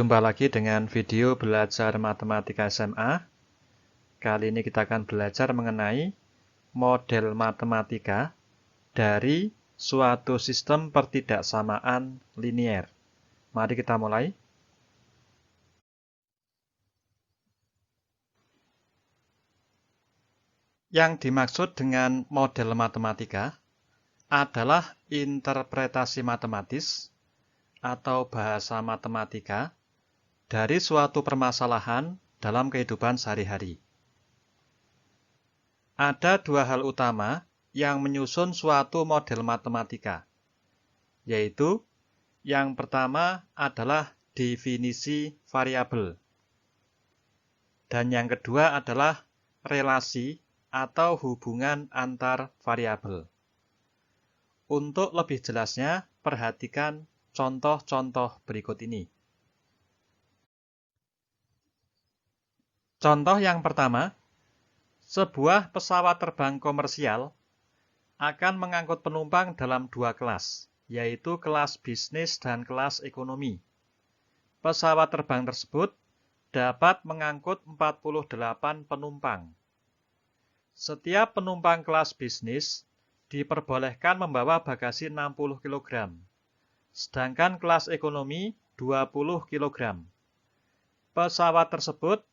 Jumpa lagi dengan video belajar matematika SMA. Kali ini kita akan belajar mengenai model matematika dari suatu sistem pertidaksamaan linier. Mari kita mulai. Yang dimaksud dengan model matematika adalah interpretasi matematis atau bahasa matematika dari suatu permasalahan dalam kehidupan sehari-hari. Ada dua hal utama yang menyusun suatu model matematika, yaitu yang pertama adalah definisi variabel, dan yang kedua adalah relasi atau hubungan antar variabel. Untuk lebih jelasnya, perhatikan contoh-contoh berikut ini. Contoh yang pertama, sebuah pesawat terbang komersial akan mengangkut penumpang dalam dua kelas, yaitu kelas bisnis dan kelas ekonomi. Pesawat terbang tersebut dapat mengangkut 48 penumpang. Setiap penumpang kelas bisnis diperbolehkan membawa bagasi 60 kg, sedangkan kelas ekonomi 20 kg. Pesawat tersebut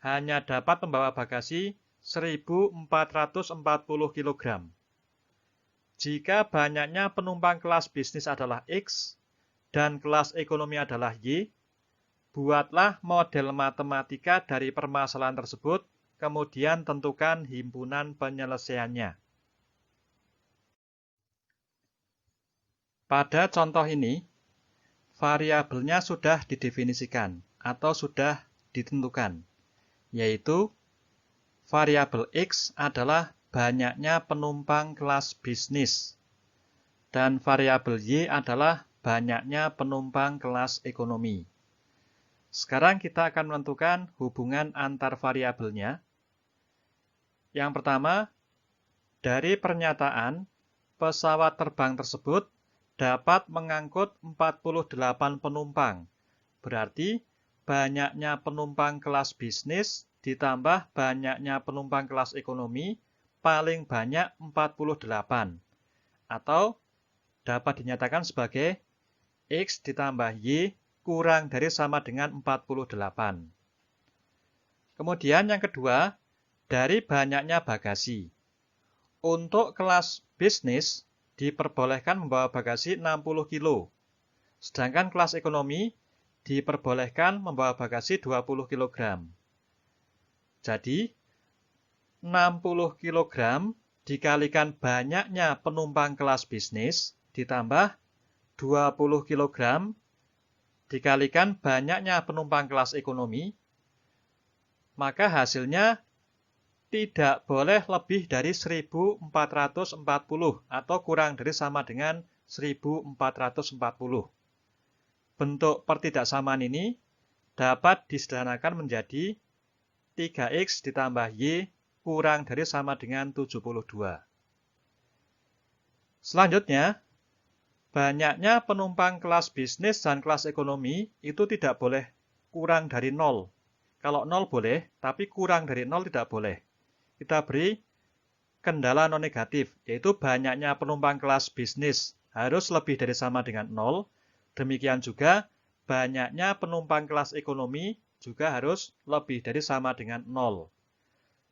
hanya dapat membawa bagasi 1.440 kg. Jika banyaknya penumpang kelas bisnis adalah X dan kelas ekonomi adalah Y, buatlah model matematika dari permasalahan tersebut, kemudian tentukan himpunan penyelesaiannya. Pada contoh ini, variabelnya sudah didefinisikan atau sudah ditentukan, yaitu variabel X adalah banyaknya penumpang kelas bisnis, dan variabel Y adalah banyaknya penumpang kelas ekonomi. Sekarang kita akan menentukan hubungan antar variabelnya. Yang pertama, dari pernyataan pesawat terbang tersebut dapat mengangkut 48 penumpang. Berarti banyaknya penumpang kelas bisnis ditambah banyaknya penumpang kelas ekonomi paling banyak 48. Atau dapat dinyatakan sebagai X ditambah Y kurang dari sama dengan 48. Kemudian yang kedua, dari banyaknya bagasi. Untuk kelas bisnis diperbolehkan membawa bagasi 60 kg, sedangkan kelas ekonomi diperbolehkan membawa bagasi 20 kg. Jadi, 60 kg dikalikan banyaknya penumpang kelas bisnis ditambah 20 kg dikalikan banyaknya penumpang kelas ekonomi, maka hasilnya tidak boleh lebih dari 1.440 atau kurang dari sama dengan 1.440. Bentuk pertidaksamaan ini dapat disederhanakan menjadi 3X ditambah Y kurang dari sama dengan 72. Selanjutnya, banyaknya penumpang kelas bisnis dan kelas ekonomi itu tidak boleh kurang dari 0. Kalau 0 boleh, tapi kurang dari 0 tidak boleh. Kita beri kendala non negatif, yaitu banyaknya penumpang kelas bisnis harus lebih dari sama dengan 0. Demikian juga banyaknya penumpang kelas ekonomi juga harus lebih dari sama dengan 0.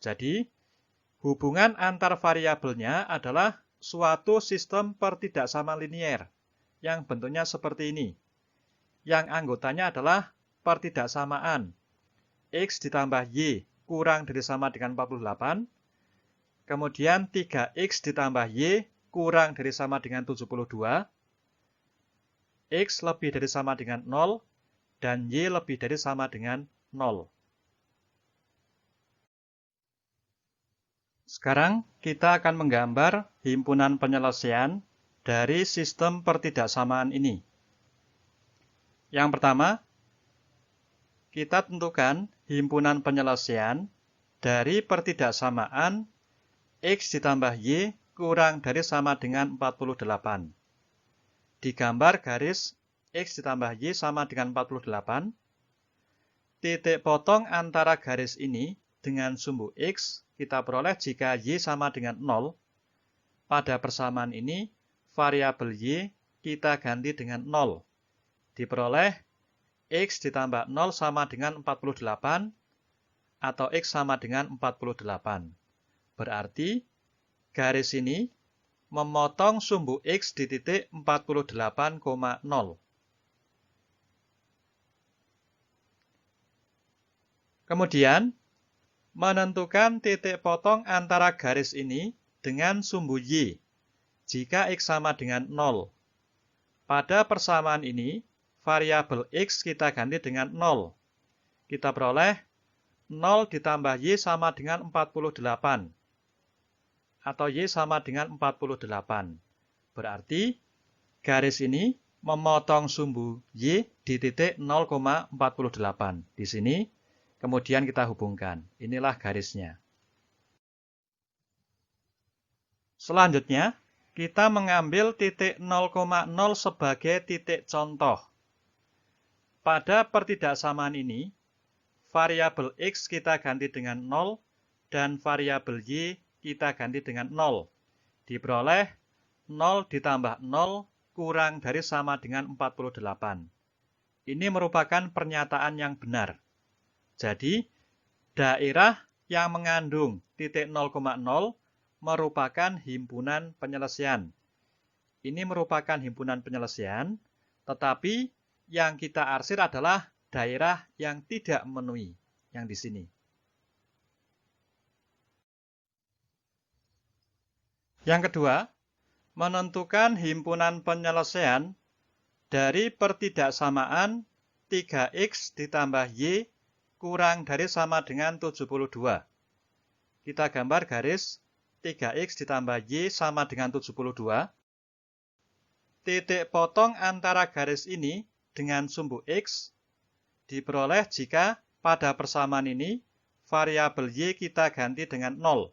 Jadi, hubungan antar variabelnya adalah suatu sistem pertidaksamaan linier yang bentuknya seperti ini. Yang anggotanya adalah pertidaksamaan X ditambah Y kurang dari sama dengan 48, kemudian 3X ditambah Y kurang dari sama dengan 72, X lebih dari sama dengan 0, dan Y lebih dari sama dengan 0. Sekarang kita akan menggambar himpunan penyelesaian dari sistem pertidaksamaan ini. Yang pertama, kita tentukan himpunan penyelesaian dari pertidaksamaan X ditambah Y kurang dari sama dengan 48. Digambar garis X ditambah Y sama dengan 48. Titik potong antara garis ini dengan sumbu X kita peroleh jika Y sama dengan 0. Pada persamaan ini, variabel Y kita ganti dengan 0. Diperoleh X ditambah 0 sama dengan 48 atau X sama dengan 48. Berarti garis ini memotong sumbu X di titik 48,0. Kemudian, menentukan titik potong antara garis ini dengan sumbu Y jika X sama dengan 0. Pada persamaan ini, variabel X kita ganti dengan 0. Kita peroleh 0 ditambah Y sama dengan 48. Atau Y sama dengan 48. Berarti, garis ini memotong sumbu Y di titik 0,48. Di sini, kemudian kita hubungkan. Inilah garisnya. Selanjutnya, kita mengambil titik 0,0 sebagai titik contoh. Pada pertidaksamaan ini, variabel X kita ganti dengan 0 dan variabel Y kita ganti dengan 0. Diperoleh 0 ditambah 0 kurang dari sama dengan 48. Ini merupakan pernyataan yang benar. Jadi, daerah yang mengandung titik 0,0 merupakan himpunan penyelesaian. Ini merupakan himpunan penyelesaian, tetapi yang kita arsir adalah daerah yang tidak memenuhi, yang di sini. Yang kedua, menentukan himpunan penyelesaian dari pertidaksamaan 3X ditambah Y kurang dari sama dengan 72. Kita gambar garis 3X ditambah Y sama dengan 72. Titik potong antara garis ini dengan sumbu X diperoleh jika pada persamaan ini variabel Y kita ganti dengan 0.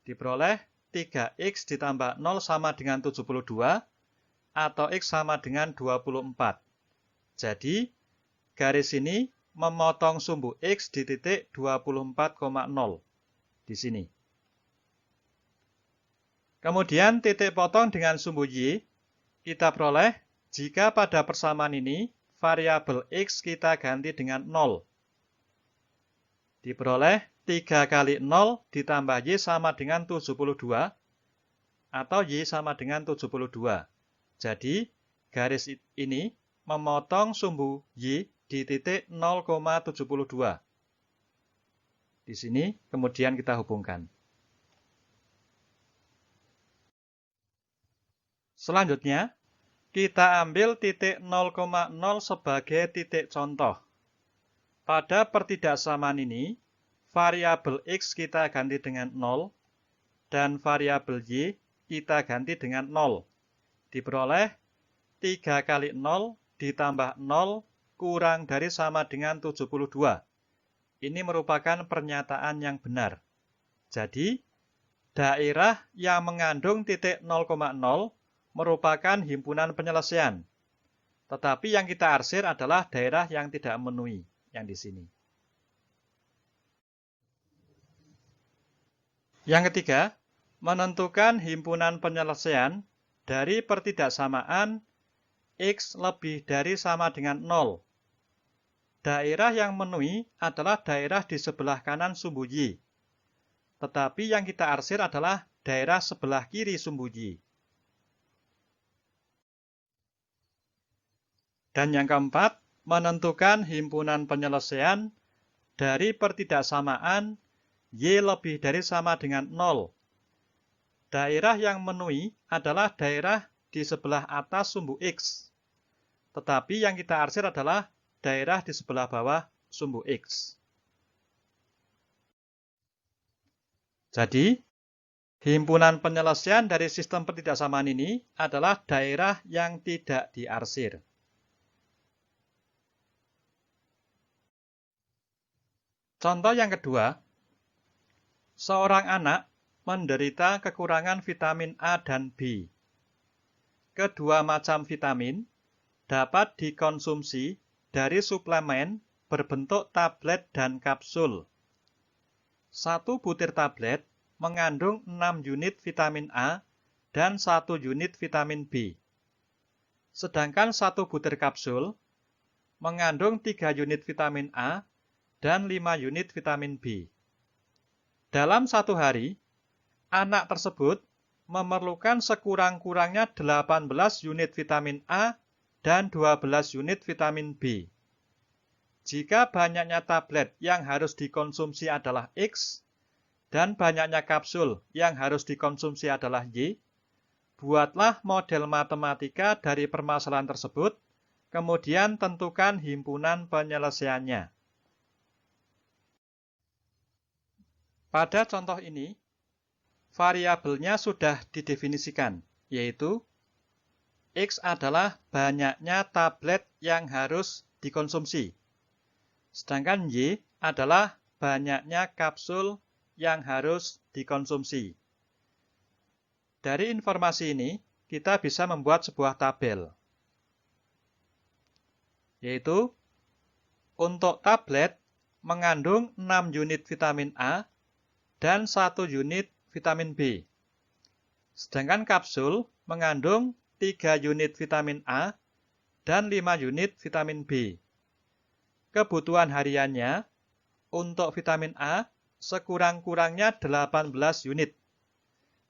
Diperoleh 3X ditambah 0 sama dengan 72 atau X sama dengan 24. Jadi, garis ini memotong sumbu X di titik 24,0 di sini. Kemudian titik potong dengan sumbu Y kita peroleh jika pada persamaan ini variabel X kita ganti dengan 0. Diperoleh 3 kali 0 ditambah Y sama dengan 72 atau Y sama dengan 72. Jadi, garis ini memotong sumbu Y di titik 0,72. Di sini kemudian kita hubungkan. Selanjutnya, kita ambil titik 0,0 sebagai titik contoh. Pada pertidaksamaan ini, variabel X kita ganti dengan 0 dan variabel Y kita ganti dengan 0. Diperoleh 3 kali 0 ditambah 0 kurang dari sama dengan 72. Ini merupakan pernyataan yang benar. Jadi, daerah yang mengandung titik 0,0 merupakan himpunan penyelesaian. Tetapi yang kita arsir adalah daerah yang tidak memenuhi, yang di sini. Yang ketiga, menentukan himpunan penyelesaian dari pertidaksamaan X lebih dari sama dengan 0. Daerah yang memenuhi adalah daerah di sebelah kanan sumbu Y. Tetapi yang kita arsir adalah daerah sebelah kiri sumbu Y. Dan yang keempat, menentukan himpunan penyelesaian dari pertidaksamaan Y lebih dari sama dengan 0. Daerah yang memenuhi adalah daerah di sebelah atas sumbu X. Tetapi yang kita arsir adalah daerah di sebelah bawah sumbu X. Jadi, himpunan penyelesaian dari sistem pertidaksamaan ini adalah daerah yang tidak diarsir. Contoh yang kedua, seorang anak menderita kekurangan vitamin A dan B. Kedua macam vitamin dapat dikonsumsi dari suplemen berbentuk tablet dan kapsul. 1 butir tablet mengandung 6 unit vitamin A dan 1 unit vitamin B. Sedangkan 1 butir kapsul mengandung 3 unit vitamin A dan 5 unit vitamin B. Dalam 1 hari, anak tersebut memerlukan sekurang-kurangnya 18 unit vitamin A dan 12 unit vitamin B. Jika banyaknya tablet yang harus dikonsumsi adalah X dan banyaknya kapsul yang harus dikonsumsi adalah Y, buatlah model matematika dari permasalahan tersebut, kemudian tentukan himpunan penyelesaiannya. Pada contoh ini, variabelnya sudah didefinisikan, yaitu X adalah banyaknya tablet yang harus dikonsumsi. Sedangkan Y adalah banyaknya kapsul yang harus dikonsumsi. Dari informasi ini, kita bisa membuat sebuah tabel. Yaitu, untuk tablet mengandung 6 unit vitamin A dan 1 unit vitamin B. Sedangkan kapsul mengandung 3 unit vitamin A dan 5 unit vitamin B. Kebutuhan hariannya untuk vitamin A sekurang-kurangnya 18 unit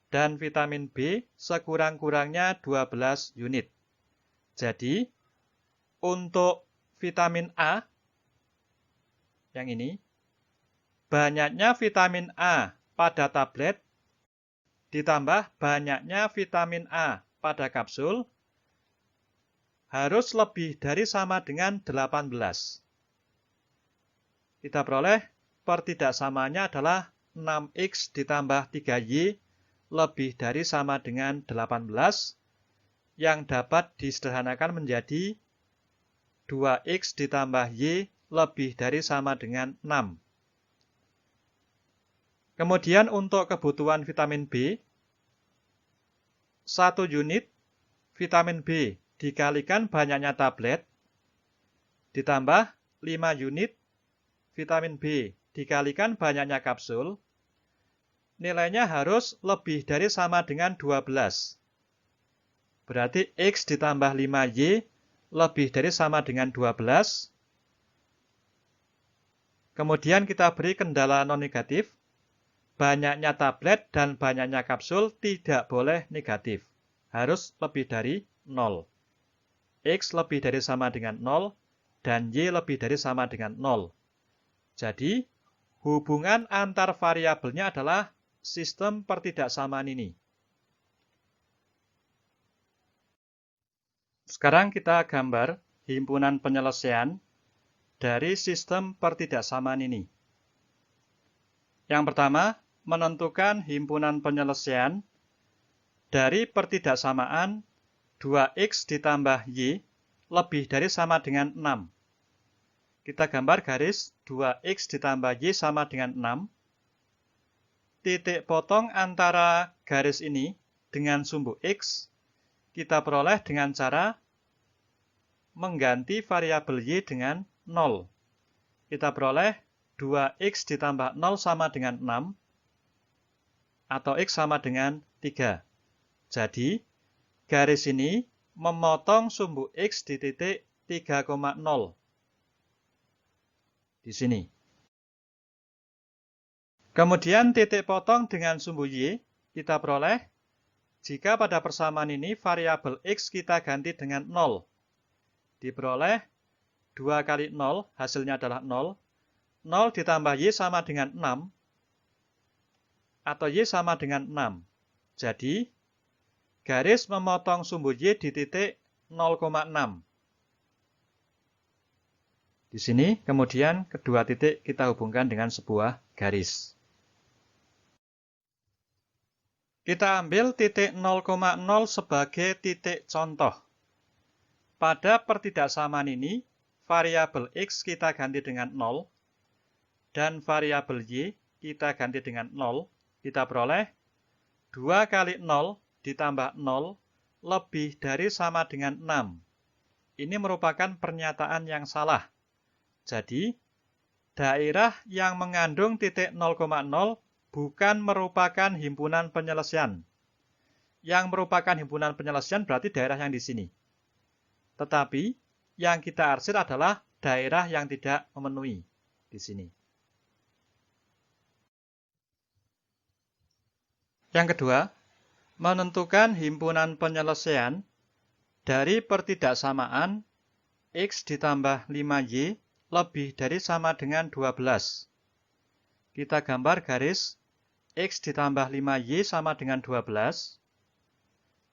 dan vitamin B sekurang-kurangnya 12 unit. Jadi, untuk vitamin A yang ini, banyaknya vitamin A pada tablet ditambah banyaknya vitamin A pada kapsul harus lebih dari sama dengan 18. Kita peroleh pertidaksamanya adalah 6X ditambah 3Y lebih dari sama dengan 18 yang dapat disederhanakan menjadi 2X ditambah Y lebih dari sama dengan 6. Kemudian untuk kebutuhan vitamin B, 1 unit vitamin B dikalikan banyaknya tablet ditambah 5 unit vitamin B dikalikan banyaknya kapsul, nilainya harus lebih dari sama dengan 12. Berarti X ditambah 5Y lebih dari sama dengan 12. Kemudian kita beri kendala non-negatif. Banyaknya tablet dan banyaknya kapsul tidak boleh negatif. Harus lebih dari 0. X lebih dari sama dengan 0 dan Y lebih dari sama dengan 0. Jadi, hubungan antar variabelnya adalah sistem pertidaksamaan ini. Sekarang kita gambar himpunan penyelesaian dari sistem pertidaksamaan ini. Yang pertama, menentukan himpunan penyelesaian dari pertidaksamaan 2X ditambah Y lebih dari sama dengan 6. Kita gambar garis 2X ditambah Y sama dengan 6. Titik potong antara garis ini dengan sumbu X kita peroleh dengan cara mengganti variabel Y dengan 0. Kita peroleh 2X ditambah 0 sama dengan 6 atau X sama dengan 3. Jadi, garis ini memotong sumbu X di titik 3,0. Di sini. Kemudian titik potong dengan sumbu Y kita peroleh jika pada persamaan ini variabel X kita ganti dengan 0. Diperoleh 2 kali 0 hasilnya adalah 0. 0 ditambah Y sama dengan 6 atau Y sama dengan 6. Jadi, garis memotong sumbu Y di titik 0,6. Di sini, kemudian kedua titik kita hubungkan dengan sebuah garis. Kita ambil titik 0,0 sebagai titik contoh. Pada pertidaksamaan ini, variabel X kita ganti dengan 0, dan variabel Y kita ganti dengan 0. Kita peroleh 2 kali 0 ditambah 0 lebih dari sama dengan 6. ini merupakan pernyataan yang salah. Jadi, daerah yang mengandung titik 0,0 bukan merupakan himpunan penyelesaian. Yang merupakan himpunan penyelesaian berarti daerah yang di sini. Tetapi, yang kita arsir adalah daerah yang tidak memenuhi di sini. Yang kedua, menentukan himpunan penyelesaian dari pertidaksamaan X ditambah 5Y lebih dari sama dengan 12. Kita gambar garis X ditambah 5Y sama dengan 12.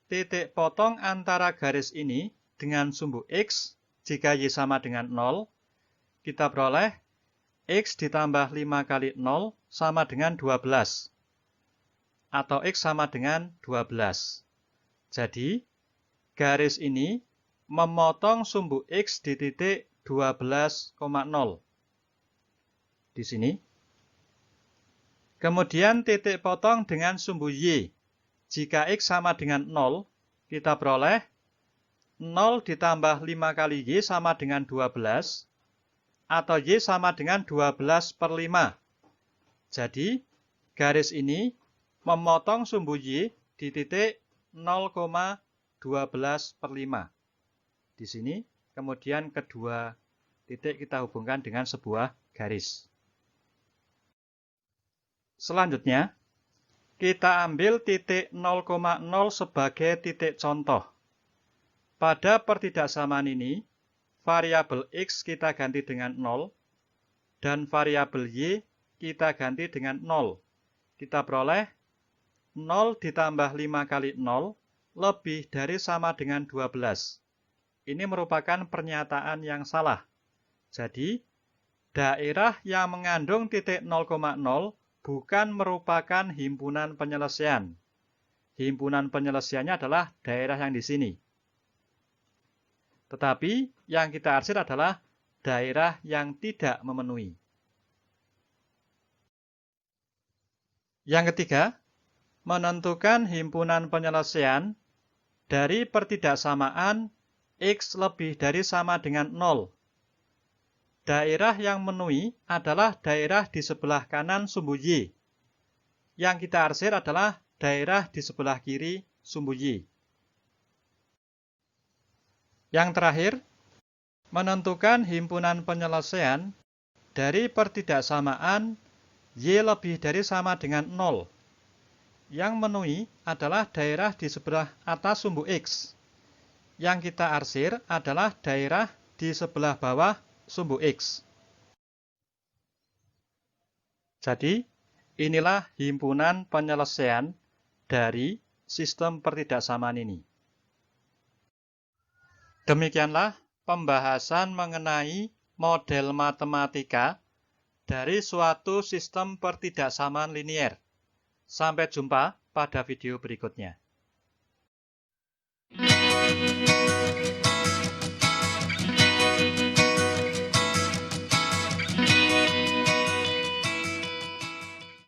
Titik potong antara garis ini dengan sumbu X jika Y sama dengan 0, kita peroleh X ditambah 5 kali 0 sama dengan 12. Atau X sama dengan 12. Jadi, garis ini memotong sumbu X di titik 12,0. Di sini. Kemudian titik potong dengan sumbu Y. Jika X sama dengan 0, kita peroleh 0 ditambah 5 kali Y sama dengan 12. Atau Y sama dengan 12/5. Jadi, garis ini memotong sumbu Y di titik 0,12/5. Di sini, kemudian kedua titik kita hubungkan dengan sebuah garis. Selanjutnya, kita ambil titik 0,0 sebagai titik contoh. Pada pertidaksamaan ini, variabel X kita ganti dengan 0, dan variabel Y kita ganti dengan 0. Kita peroleh 0 ditambah 5 kali 0 lebih dari sama dengan 12. Ini merupakan pernyataan yang salah. Jadi, daerah yang mengandung titik 0,0 bukan merupakan himpunan penyelesaian. Himpunan penyelesaiannya adalah daerah yang di sini. Tetapi yang kita arsir adalah daerah yang tidak memenuhi. Yang ketiga, menentukan himpunan penyelesaian dari pertidaksamaan X lebih dari sama dengan 0. Daerah yang memenuhi adalah daerah di sebelah kanan sumbu Y. Yang kita arsir adalah daerah di sebelah kiri sumbu Y. Yang terakhir, menentukan himpunan penyelesaian dari pertidaksamaan Y lebih dari sama dengan 0. Yang memenuhi adalah daerah di sebelah atas sumbu X. Yang kita arsir adalah daerah di sebelah bawah sumbu X. Jadi, inilah himpunan penyelesaian dari sistem pertidaksamaan ini. Demikianlah pembahasan mengenai model matematika dari suatu sistem pertidaksamaan linier. Sampai jumpa pada video berikutnya.